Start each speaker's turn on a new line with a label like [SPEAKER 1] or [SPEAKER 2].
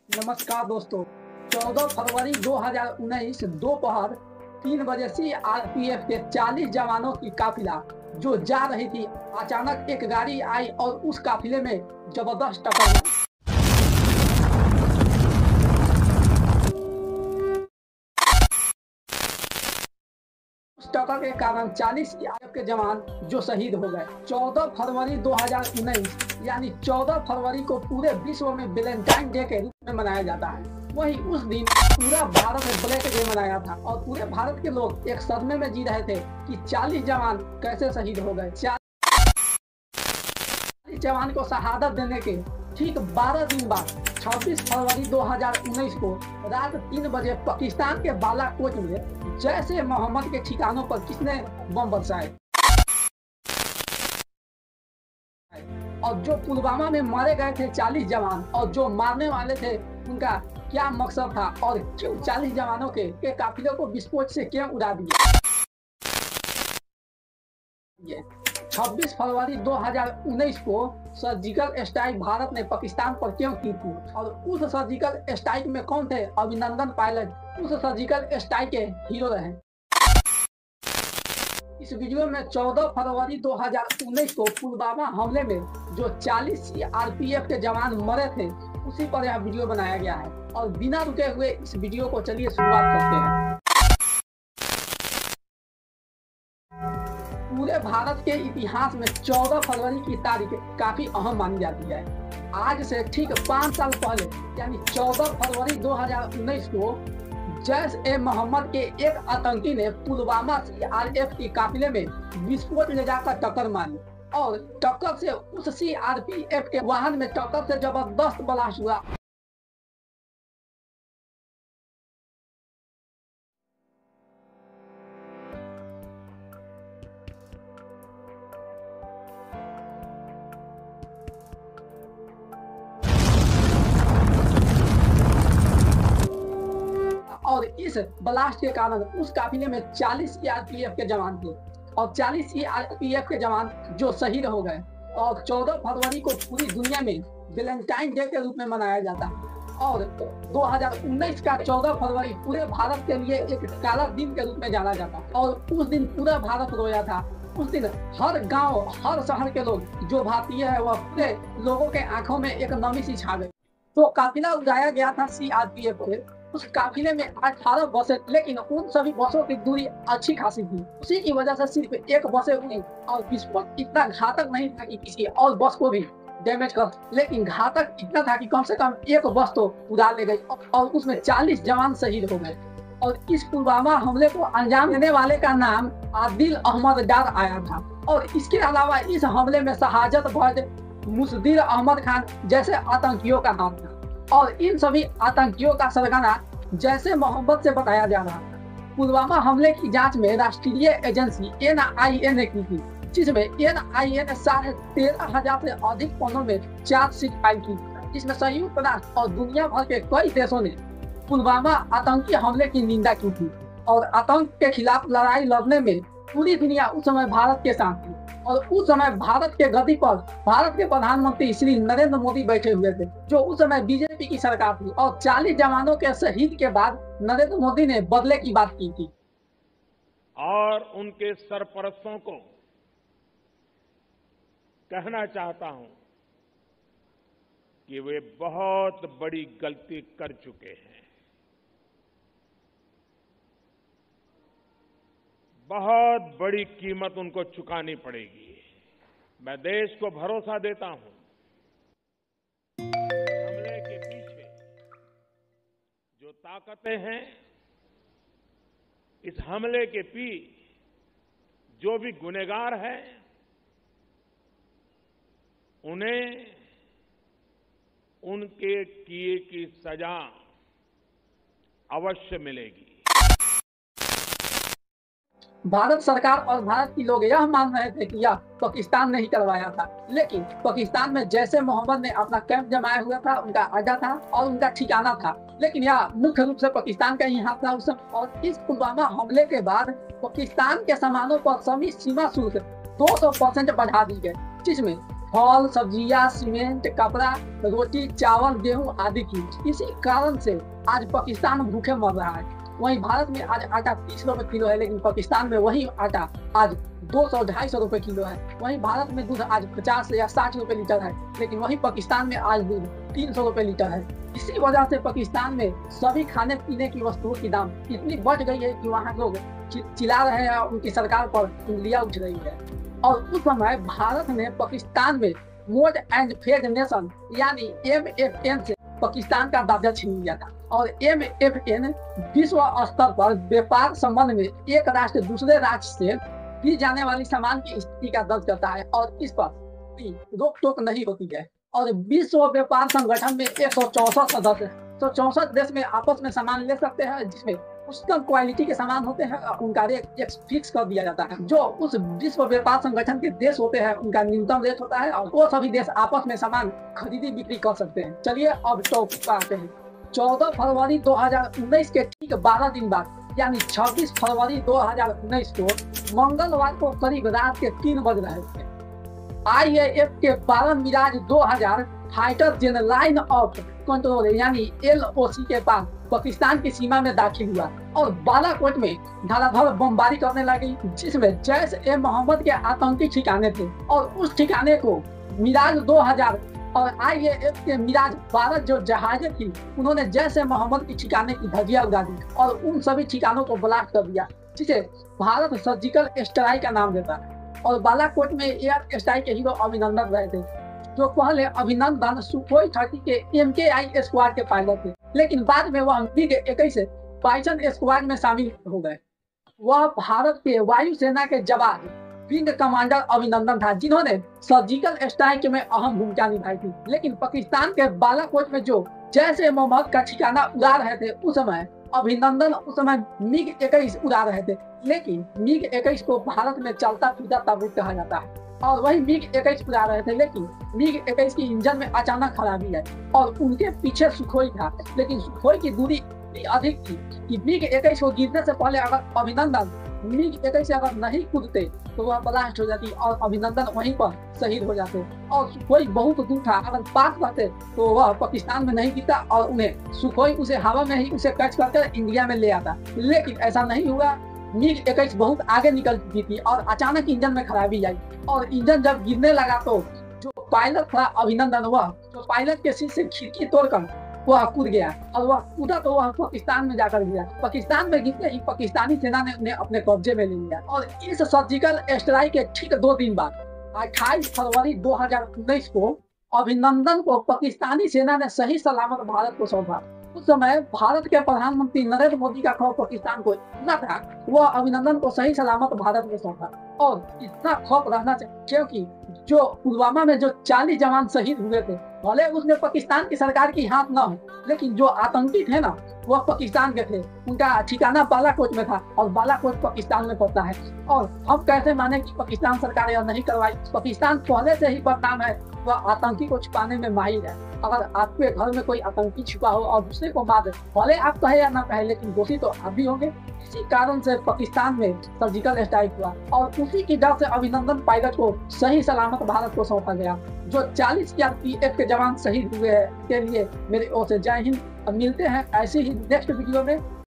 [SPEAKER 1] नमस्कार दोस्तों। 14 फरवरी 2019 दोपहर 3 बजे सीआरपीएफ के 40 जवानों की काफिला जो जा रही थी, अचानक एक गाड़ी आई और उस काफिले में जबरदस्त टक्कर लगी। उस टक्कर के कारण 40 सीआरपीएफ के जवान जो शहीद हो गए। 14 फरवरी 2019 यानी 14 फरवरी को पूरे विश्व में वैलेंटाइन डे के रूप में मनाया जाता है। वहीं उस दिन पूरा भारत में ब्लैक डे मनाया था और पूरे भारत के लोग एक सदमे में जी रहे थे कि 40 जवान कैसे शहीद हो गए। 40 जवान को शहादत देने के ठीक 12 दिन बाद 26 फरवरी 2019 को रात 3 बजे पाकिस्तान के बालाकोट में जैश ए मोहम्मद के ठिकानों पर किसने बम बरसाए और जो पुलवामा में मारे गए थे 40 जवान और जो मारने वाले थे उनका क्या मकसद था और क्यों 40 जवानों के काफिले को विस्फोट से क्यों उड़ा दिया। 26 फरवरी 2019 को सर्जिकल स्ट्राइक भारत ने पाकिस्तान पर क्यों की थी और उस सर्जिकल स्ट्राइक में कौन थे अभिनंदन पायलट उस सर्जिकल स्ट्राइक के हीरो रहे। इस वीडियो में 14 फरवरी 2019 को पुलवामा हमले में जो 40 सीआरपीएफ के जवान मरे थे उसी पर यह वीडियो बनाया गया है और बिना रुके हुए इस वीडियो को चलिए शुरुआत करते हैं। पूरे भारत के इतिहास में 14 फरवरी की तारीख काफी अहम मानी जाती है। आज से ठीक 5 साल पहले यानी 14 फरवरी 2019 को जैश ए मोहम्मद के एक आतंकी ने पुलवामा सीआरपीएफ के काफिले में विस्फोट ले जाकर टक्कर मारी और टक्कर से उस सीआरपीएफ के वाहन में टक्कर से जबरदस्त ब्लास्ट हुआ। और इस ब्लास्ट के कारण उस काफिले में 40 सीआरपीएफ के जवान थे और 40 सीआरपीएफ के जवान जो शहीद हो गए। और 14 फरवरी को पूरी दुनिया में वैलेंटाइन डे के रूप में मनाया जाता है और 2019 का 14 फरवरी पूरे भारत के लिए एक काला दिन के रूप में जाना जाता है और उस दिन पूरा भारत रोया था। उस दिन हर गांव हर शहर के लोग जो भारतीय है वह पूरे लोगों के आंखों में एक नमी सी छा गई। तो काफिला उड़ाया गया था सीआरपीएफ से। उस काफिले में 18 बसें, लेकिन उन सभी बसों की दूरी अच्छी खासी थी। उसी की वजह से सिर्फ एक बसें उड़ी और विस्फोट इतना घातक नहीं था कि किसी और बस को भी डैमेज कर, लेकिन घातक इतना था कि कम से कम एक बस तो उड़ा ले गई और उसमें 40 जवान शहीद हो गए। और इस पुलवामा हमले को अंजाम देने वाले का नाम आदिल अहमद डार आया था और इसके अलावा इस हमले में शहादत भज मुसद्दिर अहमद खान जैसे आतंकियों का नाम था और इन सभी आतंकियों का सरगना जैश ए मोहम्मद से बताया जा रहा था। पुलवामा हमले की जांच में राष्ट्रीय एजेंसी एनआईए ने की थी, जिसमें एनआईए ने 13,500 से अधिक पन्नों में चार्जशीट फाइल की, जिसमें संयुक्त राष्ट्र और दुनिया भर के कई देशों ने पुलवामा आतंकी हमले की निंदा की थी और आतंक के खिलाफ लड़ाई लड़ने में पूरी दुनिया उस समय भारत के साथ थी। और उस समय भारत के गद्दी पर भारत के प्रधानमंत्री श्री नरेंद्र मोदी बैठे हुए थे, जो उस समय बीजेपी की सरकार थी और 40 जवानों के शहीद के बाद नरेंद्र मोदी ने बदले की बात की थी।
[SPEAKER 2] और उनके सरपरस्तों को कहना चाहता हूं कि वे बहुत बड़ी गलती कर चुके हैं। बहुत बड़ी कीमत उनको चुकानी पड़ेगी। मैं देश को भरोसा देता हूं, हमले के पीछे जो ताकतें हैं, इस हमले के पीछे जो भी गुनहगार हैं, उन्हें उनके किए की सजा अवश्य मिलेगी।
[SPEAKER 1] भारत सरकार और भारत के लोग यह मान रहे थे कि यह पाकिस्तान ने ही करवाया था, लेकिन पाकिस्तान में जैश ए मोहम्मद ने अपना कैंप जमाया हुआ था, उनका अड्डा था और उनका ठिकाना था, लेकिन यह मुख्य रूप से पाकिस्तान का ही हाथ था उस समय। और इस पुलवामा हमले के बाद पाकिस्तान के सामानों पर सभी सीमा शुल्क 200% बढ़ा दी गई, जिसमें फल, सब्जियां, सीमेंट, कपड़ा, रोटी, चावल, गेहूं आदि की। इसी कारण से आज पाकिस्तान भूखे मर रहा है। वहीं भारत में आज आटा 30 रुपए किलो है, लेकिन पाकिस्तान में वही आटा आज 200-250 रुपए किलो है। वहीं भारत में दूध आज 50 या 60 रुपए लीटर है, लेकिन वही पाकिस्तान में आज दूध 300 रुपए लीटर है। इसी वजह से पाकिस्तान में सभी खाने पीने की वस्तुओं की दाम इतनी बढ़ गई है कि वहाँ लोग चिल्ला रहे हैं, उनकी सरकार पर उंगलियां उठ रही है। और उस समय भारत ने पाकिस्तान में मोड एंड फेड नेशन यानी MFN से पाकिस्तान का दर्जा छीन लिया था। और MFN विश्व स्तर पर व्यापार संबंध में एक राष्ट्र दूसरे राष्ट्र से दी जाने वाली सामान की स्थिति का दर्ज करता है और इस पर रोक टोक नहीं होती है। और विश्व व्यापार संगठन में 164 सदस्य, 164 देश में आपस में सामान ले सकते हैं, जिसमें उच्चतम क्वालिटी के सामान होते हैं, उनका रेट एक फिक्स कर दिया जाता है। जो उस विश्व व्यापार संगठन के देश होते हैं उनका न्यूनतम रेट होता है और वो सभी देश आपस में सामान खरीदी बिक्री कर सकते हैं। चलिए अब टॉपिक पर आते हैं। 14 फरवरी 2019 के ठीक 12 दिन बाद यानी 26 फरवरी 2019 को मंगलवार को करीब रात के 3 बज रहे थे, IAF के 12 Mirage 2000 fighter jet line of control यानी LOC के पास पाकिस्तान की सीमा में दाखिल हुआ और बालाकोट में धड़ाधड़ बमबारी करने लगी, जिसमें जैश-ए-मोहम्मद के आतंकी ठिकाने थे। और उस ठिकाने को मिराज 2000 और IAF के मिराज 12 जो जहाजें थी, उन्होंने जैश-ए-मोहम्मद की ठिकाने की धज्जियां उड़ा दी और उन सभी ठिकानों को ब्लास्ट कर दिया, जिसे भारत सर्जिकल स्ट्राइक का नाम देता है। और बालाकोट में एयर स्ट्राइक के हीरो अभिनंदन रहे थे, जो पहले अभिनंदन सुखोई 30 के MKI स्क्वाड के पायलट थे, लेकिन बाद में वह MiG-21 बाइसन स्क्वाड में शामिल हो गए। वह भारत के वायुसेना के जवान विंग कमांडर अभिनंदन था, जिन्होंने सर्जिकल स्ट्राइक में अहम भूमिका निभाई थी। लेकिन पाकिस्तान के बालाकोट में जो जैश-ए-मोहम्मद का ठिकाना उड़ा रहे थे, उस समय अभिनंदन उस समय MiG-21 उड़ा रहे थे। लेकिन MiG-21 को भारत में चलता फिरता ताबूत कहा जाता है और वही MiG-21 उड़ा रहे थे, लेकिन MiG-21 की इंजन में अचानक खराबी आई और उनके पीछे सुखोई था। लेकिन सुखोई की दूरी अधिक थी कि MiG-21 को गिरने से पहले अगर अभिनंदन MiG-21 से अगर नहीं कूदते तो वह ब्लास्ट हो जाती और अभिनंदन वहीं पर शहीद हो जाते। और सुखोई बहुत दूर था, अगर पास रहते तो वह पाकिस्तान में नहीं गिरता और उन्हें सुखोई उसे हवा में ही उसे कैच करके इंडिया में ले आता। लेकिन ऐसा नहीं हुआ। MiG-21 बहुत आगे निकल चुकी थी और अचानक इंजन में खराबी आई और इंजन जब गिरने लगा तो जो पायलट था अभिनंदन, वह जो पायलट के सीट से खिड़की तोड़कर वह कूद गया और वह कूदा तो वह पाकिस्तान में जाकर गिरा। पाकिस्तान में गिरते ही पाकिस्तानी सेना ने उन्हें अपने कब्जे में ले लिया। और इस सर्जिकल स्ट्राइक के ठीक 2 दिन बाद 28 फरवरी 2019 को अभिनंदन को पाकिस्तानी सेना ने सही सलामत भारत को सौंपा। उस समय भारत के प्रधानमंत्री नरेंद्र मोदी का खौफ पाकिस्तान को इतना था, वह अभिनंदन को सही सलामत भारत में सौंपा। और इतना खौफ रहना चाहिए क्योंकि जो पुलवामा में जो 40 जवान शहीद हुए थे, भले उसमें पाकिस्तान की सरकार की हाथ न हो, लेकिन जो आतंकी थे ना, वह पाकिस्तान के थे। उनका ठिकाना बालाकोट में था और बालाकोट पाकिस्तान में पड़ता है। और हम कैसे माने कि पाकिस्तान सरकार यह नहीं करवाई? पाकिस्तान पहले से ही बदनाम है, वह आतंकी को छुपाने में माहिर है। अगर आपके घर में कोई आतंकी छुपा हो और दूसरे को मार दे, भले आप कहे या ना कहे, लेकिन दोषी तो आप भी होंगे। इसी कारण से पाकिस्तान में सर्जिकल स्ट्राइक हुआ और उसी की डर से अभिनंदन पायलट को सही सलामत भारत को सौंपा गया। जो 40 CRPF के जवान शहीद हुए हैं, के लिए मेरी ओर से जय हिंद। मिलते हैं ऐसे ही नेक्स्ट वीडियो में।